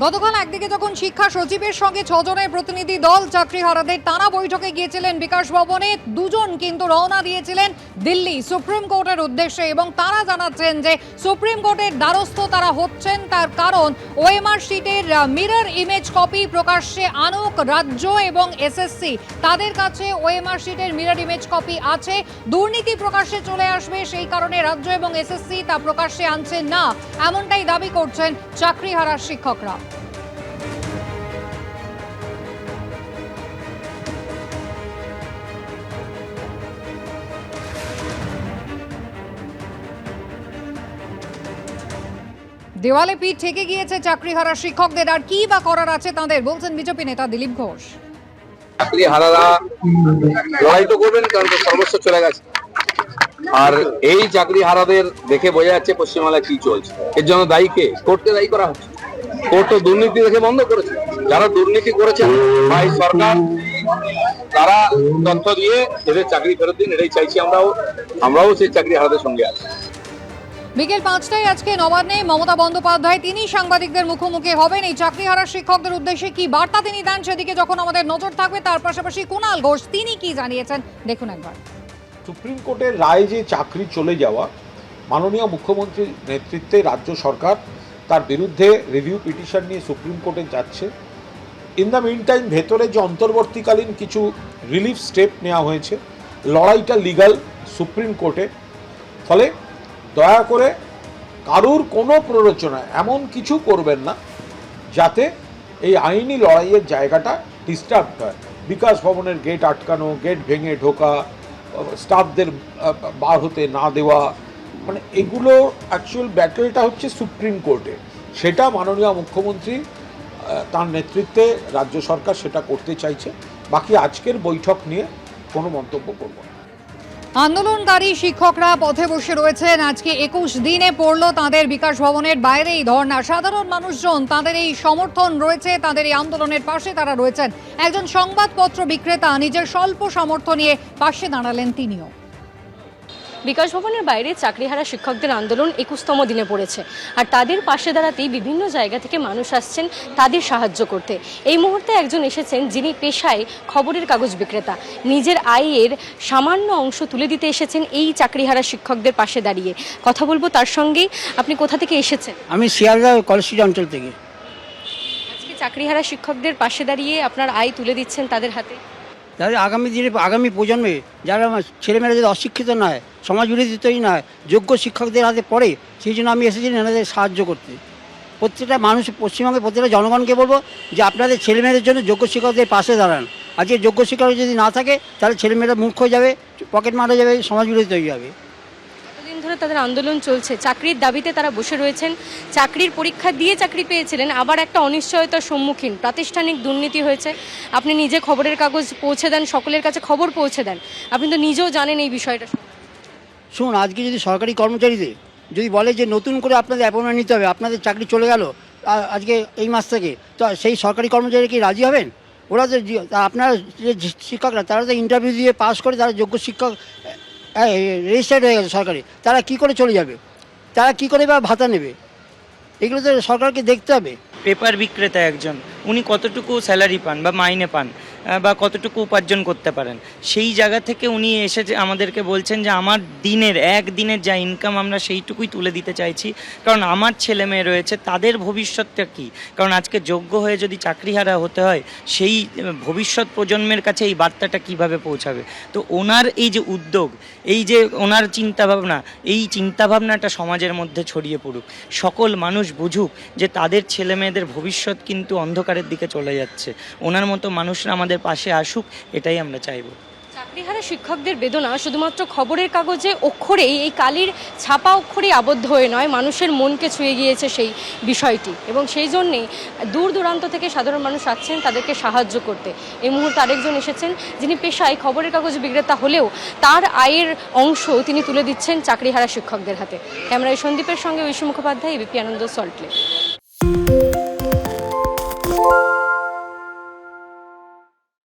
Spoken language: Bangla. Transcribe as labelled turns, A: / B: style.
A: গতকাল একদিকে যখন শিক্ষা সচিবের সঙ্গে 6 জনের প্রতিনিধি দল চাকরিহারাদের টানা বৈঠকে গিয়েছিলেন বিকাশ ভবনে, দুজন কিন্তু রওনা দিয়েছিলেন দিল্লি সুপ্রিম কোর্টের উদ্দেশ্যে এবং তারা জানাচ্ছেন যে সুপ্রিম কোর্টের দ্বারস্থ তারা হচ্ছেন তার কারণ ওএমআর শিটের মিরর ইমেজ কপি প্রকাশ্যে আনুক রাজ্য এবং এসএসসি। তাদের কাছে ওএমআর শিটের মিরর ইমেজ কপি আছে, দুর্নীতি প্রকাশ্যে চলে আসবে, সেই কারণে রাজ্য এবং এসএসসি তা প্রকাশ্যে আনছে না, এমনটাই দাবি করছেন চাকরিহারা শিক্ষকরা। দেওয়ালে পিঠ ঠেকে গিয়েছে চাকরিহারা শিক্ষকদের, আর কি বা করার আছে তাদের, বলছেন বিজেপি নেতা দিলীপ ঘোষ।
B: চাকরিহারারা লড়াই তো করবেন, কারণ সর্বস্ব চলে গেছে। আর এই চাকরিহারাদের দেখে বোঝা যাচ্ছে পশ্চিমবাংলায় কি চলছে। এর জন্য দায়ী কে? কোর্টকে দায়ী করা হচ্ছে। কোর্ট তো দুর্নীতি দেখে বন্ধ করেছে। যারা দুর্নীতি করেছেন বা এই সরকার, তারা তথ্য দিয়ে এদের চাকরি ফেরত দিন, এটাই চাইছি। আমরাও সেই চাকরিহারাদের সঙ্গে আছি।
A: বিকেল 5টায় আজকে নবান্নে মমতা বন্দ্যোপাধ্যায় তিনি সাংবাদিকদের মুখোমুখি হবেন। এই চাকরিহারা শিক্ষকদের উদ্দেশ্যে কি বার্তা তিনি দেন সেদিকে যখন আমাদের নজর থাকবে। তার পাশাপাশি কুণাল ঘোষ তিনি কি জানিয়েছেন দেখুন একবার।
C: সুপ্রিম কোর্টের রায় যে চাকরি চলে যাওয়া, মাননীয় মুখ্যমন্ত্রীর নেতৃত্বে রাজ্য সরকার তার বিরুদ্ধে রিভিউ পিটিশন নিয়ে সুপ্রিম কোর্টে যাচ্ছে। ইন দ্য মিন টাইম ভেতরে যে অন্তর্বর্তীকালীন কিছু রিলিফ স্টেপ নেওয়া হয়েছে, লড়াইটা লিগাল সুপ্রিম কোর্টে। ফলে দয়া করে কারুর কোনো প্ররোচনা এমন কিছু করবেন না যাতে এই আইনি লড়াইয়ের জায়গাটা ডিস্টার্ব হয়। বিকাশ ভবনের গেট আটকানো, গেট ভেঙে ঢোকা, স্টাফদের বার হতে না দেওয়া, মানে এগুলো অ্যাকচুয়াল ব্যাটেলটা হচ্ছে সুপ্রিম কোর্টে। সেটা মাননীয় মুখ্যমন্ত্রী তার নেতৃত্বে রাজ্য সরকার সেটা করতে চাইছে। বাকি আজকের বৈঠক নিয়ে কোনো মন্তব্য করব না।
A: আন্দোলনকারী শিক্ষকরা পথে বসে রয়েছেন। আজকে 21 দিনে পড়লো তাদের বিকাশ ভবনের বাইরেই ধর্ণা। সাধারণ মানুষজন তাদের এই সমর্থন রয়েছে, তাদের এই আন্দোলনের পাশে তারা রয়েছেন। একজন সংবাদপত্র বিক্রেতা নিজের স্বল্প সামর্থ্য নিয়ে পাশে দাঁড়ালেন তিনিও।
D: বিকাশ ভবনের বাইরে চাকরিহারা শিক্ষকদের আন্দোলন 21তম দিনে পড়েছে, আর তাদের পাশে দাঁড়াতেই বিভিন্ন জায়গা থেকে মানুষ আসছেন তাদের সাহায্য করতে। এই মুহূর্তে একজন এসেছেন যিনি পেশায় খবরের কাগজ বিক্রেতা, নিজের আয়ের সামান্য অংশ তুলে দিতে এসেছেন এই চাকরিহারা শিক্ষকদের পাশে দাঁড়িয়ে। কথা বলবো তার সঙ্গেই। আপনি কোথা থেকে এসেছেন?
E: আমি শিয়ালদা কলেজ অঞ্চল থেকে।
D: আজকে চাকরিহারা শিক্ষকদের পাশে দাঁড়িয়ে আপনার আয় তুলে দিচ্ছেন তাদের হাতে।
E: যাদের আগামী দিনে আগামী প্রজন্মে যারা ছেলেমেয়েরা যদি অশিক্ষিত নয়, সমাজ বিরোধী তৈরি নয়, যোগ্য শিক্ষকদের হাতে পড়ে, সেই জন্য আমি এসেছি এনাদের সাহায্য করতে। প্রত্যেকটা মানুষ, পশ্চিমবঙ্গের প্রত্যেকটা জনগণকে বলবো যে আপনাদের ছেলেমেয়েদের জন্য যোগ্য শিক্ষকদের পাশে দাঁড়ান। আজকে যোগ্য শিক্ষক যদি না থাকে তাহলে ছেলেমেয়েরা মূর্খ হয়ে যাবে, পকেট মারা যাবে, সমাজ বিরোধী তৈরি হবে।
D: দিন ধরে তাদের আন্দোলন চলছে, চাকরির দাবিতে তারা বসে রয়েছেন। চাকরির পরীক্ষা দিয়ে চাকরি পেয়েছিলেন, আবার একটা অনিশ্চয়তার সম্মুখীন, প্রাতিষ্ঠানিক দুর্নীতি হয়েছে। আপনি নিজে খবরের কাগজ পৌঁছে দেন, সকলের কাছে খবর পৌঁছে দেন, আপনি তো নিজেও জানেন এই বিষয়টা।
E: শুনুন, আজকে যদি সরকারি কর্মচারীদের যদি বলে যে নতুন করে আপনাদের অ্যাপয়েন্টমেন্ট নিতে হবে, আপনাদের চাকরি চলে গেল আজকে এই মাস থেকে, তো সেই সরকারি কর্মচারী কি রাজি হবেন? ওরা তো আপনারা যে শিক্ষকরা তারা তো ইন্টারভিউ দিয়ে পাস করে তারা যোগ্য শিক্ষক রেজিস্টার্ড হয়ে গেছে সরকারি, তারা কি করে চলে যাবে? তারা কি করে বা ভাতা নেবে? এগুলো তো সরকারকে দেখতে হবে।
F: পেপার বিক্রেতা একজন, উনি কতটুকু স্যালারি পান বা মাইনে পান বা কতটুকু উপার্জন করতে পারেন, সেই জায়গা থেকে উনি এসে আমাদেরকে বলছেন যে আমার একদিনের যা ইনকাম আমরা সেইটুকুই তুলে দিতে চাইছি, কারণ আমার ছেলে মেয়ে রয়েছে, তাদের ভবিষ্যৎটা কী? কারণ আজকে যোগ্য হয়ে যদি চাকরিহারা হতে হয়, সেই ভবিষ্যৎ প্রজন্মের কাছে এই বার্তাটা কিভাবে পৌঁছাবে? তো ওনার এই যে উদ্যোগ, এই যে ওনার চিন্তাভাবনা, এই চিন্তাভাবনাটা সমাজের মধ্যে ছড়িয়ে পড়ুক, সকল মানুষ বুঝুক যে তাদের ছেলে মেয়েদের ভবিষ্যৎ কিন্তু অন্ধকারের দিকে চলে যাচ্ছে। ওনার মতো মানুষরা আমাদের পাশে আসুক, এটাই আমরা চাইব।
D: চাকরিহারা শিক্ষকদের বেদনা শুধুমাত্র খবরের কাগজে অক্ষরেই, এই কালির ছাপা অক্ষরেই আবদ্ধ হয়ে নয়, মানুষের মনকে ছুঁয়ে গিয়েছে সেই বিষয়টি, এবং সেই জন্যেই দূর দূরান্ত থেকে সাধারণ মানুষ আসছেন তাদেরকে সাহায্য করতে। এই মুহূর্তে আরেকজন এসেছেন যিনি পেশায় খবরের কাগজ বিক্রেতা হলেও তার আয়ের অংশ তিনি তুলে দিচ্ছেন চাকরিহারা শিক্ষকদের হাতে। ক্যামেরায় সন্দীপের সঙ্গে ঐশী মুখোপাধ্যায়, এবিপি আনন্দ, সল্টলেক।